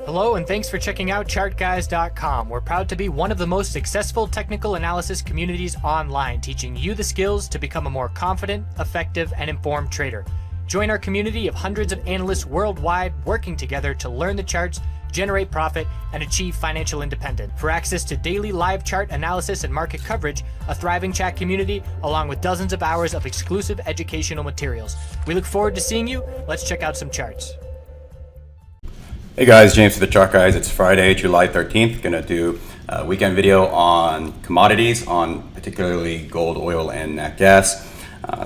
Hello and thanks for checking out ChartGuys.com. We're proud to be one of the most successful technical analysis communities online, teaching you the skills to become a more confident, effective, and informed trader. Join our community of hundreds of analysts worldwide working together to learn the charts, generate profit, and achieve financial independence. For access to daily live chart analysis and market coverage, a thriving chat community, along with dozens of hours of exclusive educational materials. We look forward to seeing you. Let's check out some charts. Hey guys, James for TheChartGuys. It's Friday, July 13th. Gonna do a weekend video on commodities, on particularly gold, oil, and Natgas.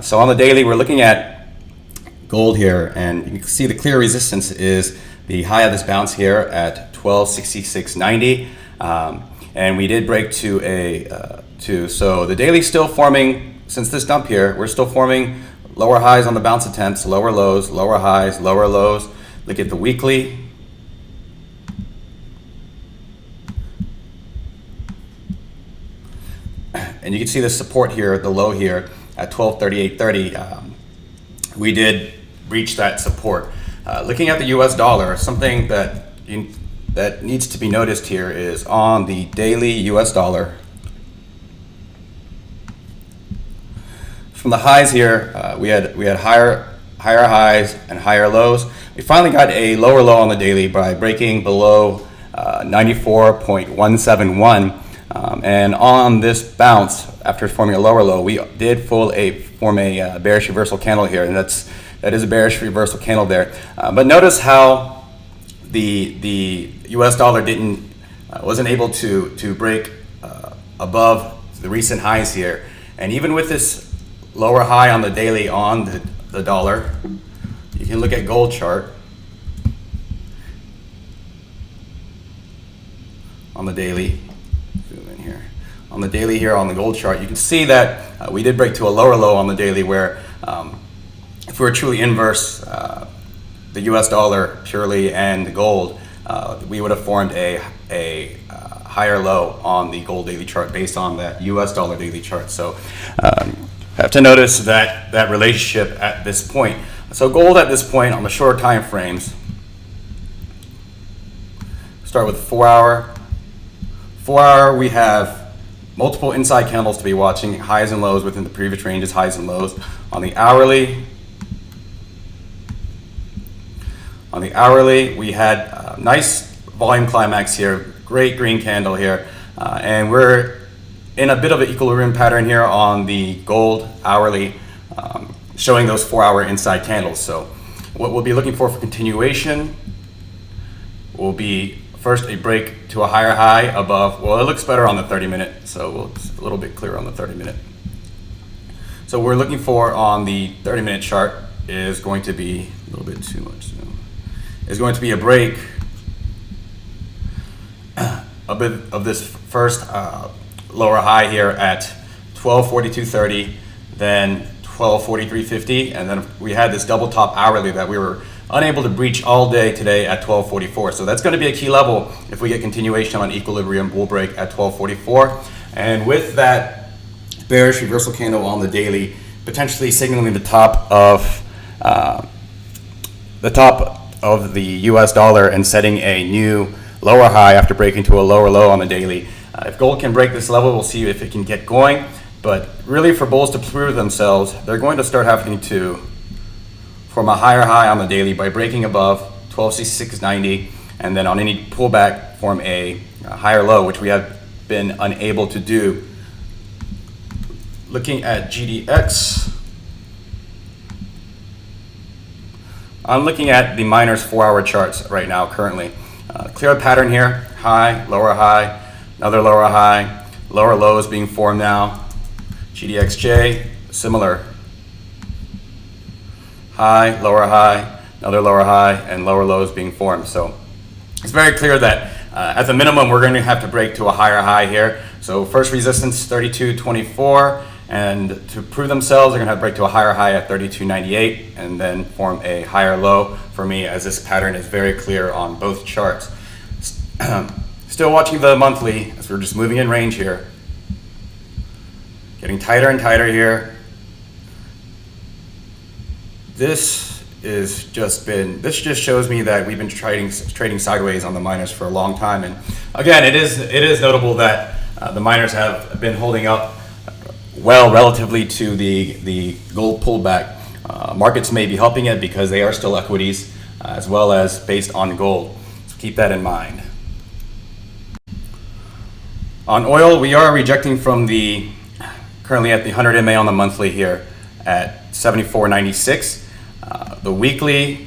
So on the daily, we're looking at gold here, and you can see the clear resistance is the high of this bounce here at 1266.90, and we did break to a so the daily's still forming. Since this dump here, we're still forming lower highs on the bounce attempts, lower lows, lower highs, lower lows. Look at the weekly. And you can see the support here, the low here at 1238.30. We did reach that support. Looking at the US dollar, something that needs to be noticed here is on the daily US dollar. From the highs here, we had higher highs and higher lows. We finally got a lower low on the daily by breaking below 94.171. And on this bounce, after forming a lower low, we did form a bearish reversal candle here, and that is a bearish reversal candle there. But notice how the U.S. dollar wasn't able to break above the recent highs here, and even with this lower high on the daily on the dollar, you can look at gold chart on the daily. On the daily here on the gold chart, you can see that we did break to a lower low on the daily where if we were truly inverse the US dollar purely and the gold, we would have formed a higher low on the gold daily chart based on that US dollar daily chart. So have to notice that relationship at this point. So gold at this point on the shorter time frames, start with 4 hour. 4 hour, we have multiple inside candles to be watching, highs and lows within the previous ranges, highs and lows. On the hourly, we had a nice volume climax here, great green candle here, and we're in a bit of an equilibrium pattern here on the gold hourly, showing those 4 hour inside candles. So what we'll be looking for continuation will be first a break to a higher high above, well, it looks better on the 30-minute, so it's a little bit clearer on the 30-minute. So we're looking for on the 30-minute chart is going to be a little bit too much. Is going to be a break a bit of this first lower high here at 1242.30, then 1243.50, and then we had this double top hourly that we were unable to breach all day today at 1244. So that's going to be a key level if we get continuation on equilibrium bull break at 1244. And with that bearish reversal candle on the daily, potentially signaling the top of the US dollar and setting a new lower high after breaking to a lower low on the daily. If gold can break this level, we'll see if it can get going. But really, for bulls to prove themselves, they're going to start having to form a higher high on the daily by breaking above 1266.90, and then on any pullback form a higher low, which we have been unable to do. Looking at GDX, I'm looking at the miners 4 hour charts right now currently. Clear pattern here, high, another lower high, lower lows being formed now. GDXJ, similar. High, another lower high, and lower lows being formed. So it's very clear that at the minimum, we're going to have to break to a higher high here. So first resistance, 32.24, and to prove themselves, they're going to have to break to a higher high at 32.98, and then form a higher low for me, as this pattern is very clear on both charts. Still watching the monthly, as we're just moving in range here. Getting tighter and tighter here. This is this just shows me that we've been trading sideways on the miners for a long time. And again, it is notable that the miners have been holding up well relatively to the gold pullback. Markets may be helping it because they are still equities as well as based on gold. So keep that in mind. On oil, we are rejecting from currently at the 100 MA on the monthly here at 74.96. The weekly, I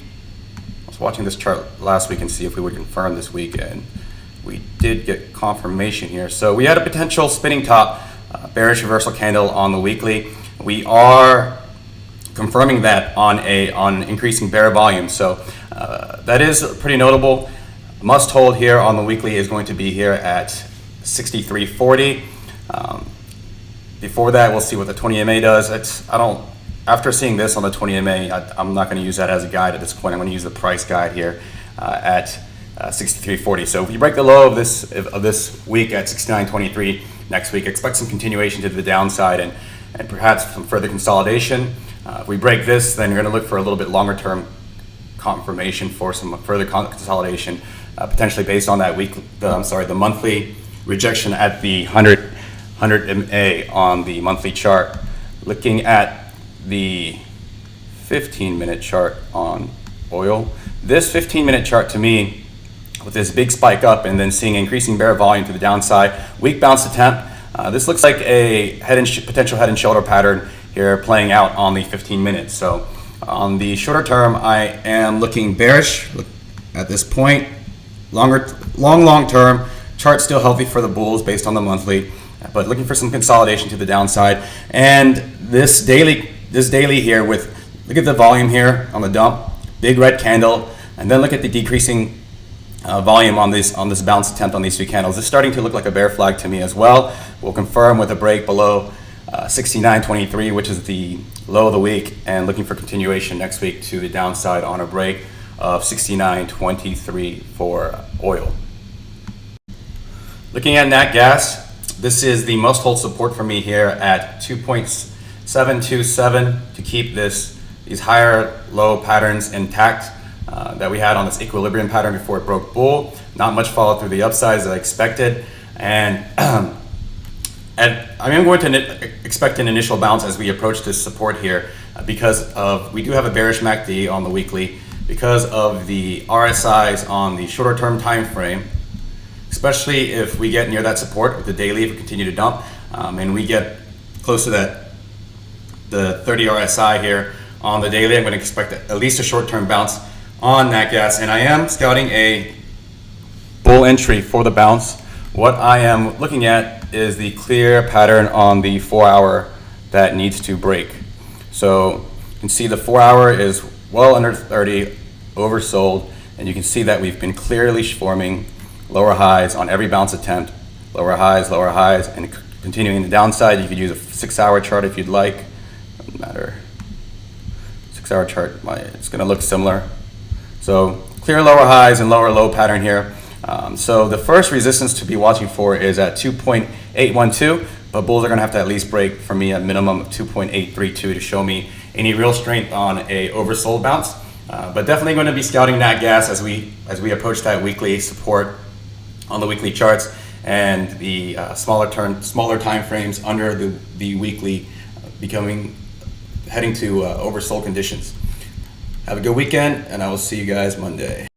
was watching this chart last week and see if we would confirm this week, and we did get confirmation here. So we had a potential spinning top, bearish reversal candle on the weekly. We are confirming that on increasing bear volume. So that is pretty notable. Must hold here on the weekly is going to be here at 63.40. Before that, we'll see what the 20 MA does. After seeing this on the 20 MA, I'm not going to use that as a guide at this point. I'm going to use the price guide here at 63.40. So if you break the low of this week at 69.23, next week expect some continuation to the downside and perhaps some further consolidation. If we break this, then you're going to look for a little bit longer term confirmation for some further consolidation, potentially based on that the monthly rejection at the 100 MA on the monthly chart. Looking at the 15-minute chart on oil, this 15-minute chart to me, with this big spike up and then seeing increasing bear volume to the downside, weak bounce attempt. This looks like a potential head and shoulder pattern here playing out on the 15 minutes. So on the shorter term, I am looking bearish at this point. Long term, chart still healthy for the bulls based on the monthly, but looking for some consolidation to the downside. And this daily here look at the volume here on the dump, big red candle, and then look at the decreasing volume on this bounce attempt on these two candles. It's starting to look like a bear flag to me as well. We'll confirm with a break below 69.23, which is the low of the week, and looking for continuation next week to the downside on a break of 69.23 for oil. Looking at Natgas, this is the must hold support for me here at 2.727 to keep these higher low patterns intact that we had on this equilibrium pattern before it broke bull. Not much follow through the upsides that I expected, and I am going to expect an initial bounce as we approach this support here because we do have a bearish MACD on the weekly because of the RSIs on the shorter term time frame, especially if we get near that support with the daily, if we continue to dump and we get close to the 30 RSI here on the daily. I'm going to expect at least a short term bounce on Natgas, and I am scouting a bull entry for the bounce. What I am looking at is the clear pattern on the 4 hour that needs to break. So you can see the 4 hour is well under 30, oversold, and you can see that we've been clearly forming lower highs on every bounce attempt, lower highs, and continuing the downside. You could use a 6 hour chart if you'd like. Doesn't matter. 6 hour chart, it's going to look similar. So clear lower highs and lower low pattern here. So the first resistance to be watching for is at 2.812, but bulls are going to have to at least break for me a minimum of 2.832 to show me any real strength on a oversold bounce. But definitely going to be scouting Natgas as we approach that weekly support on the weekly charts and the smaller time frames under the weekly heading to oversold conditions. Have a good weekend, and I will see you guys Monday.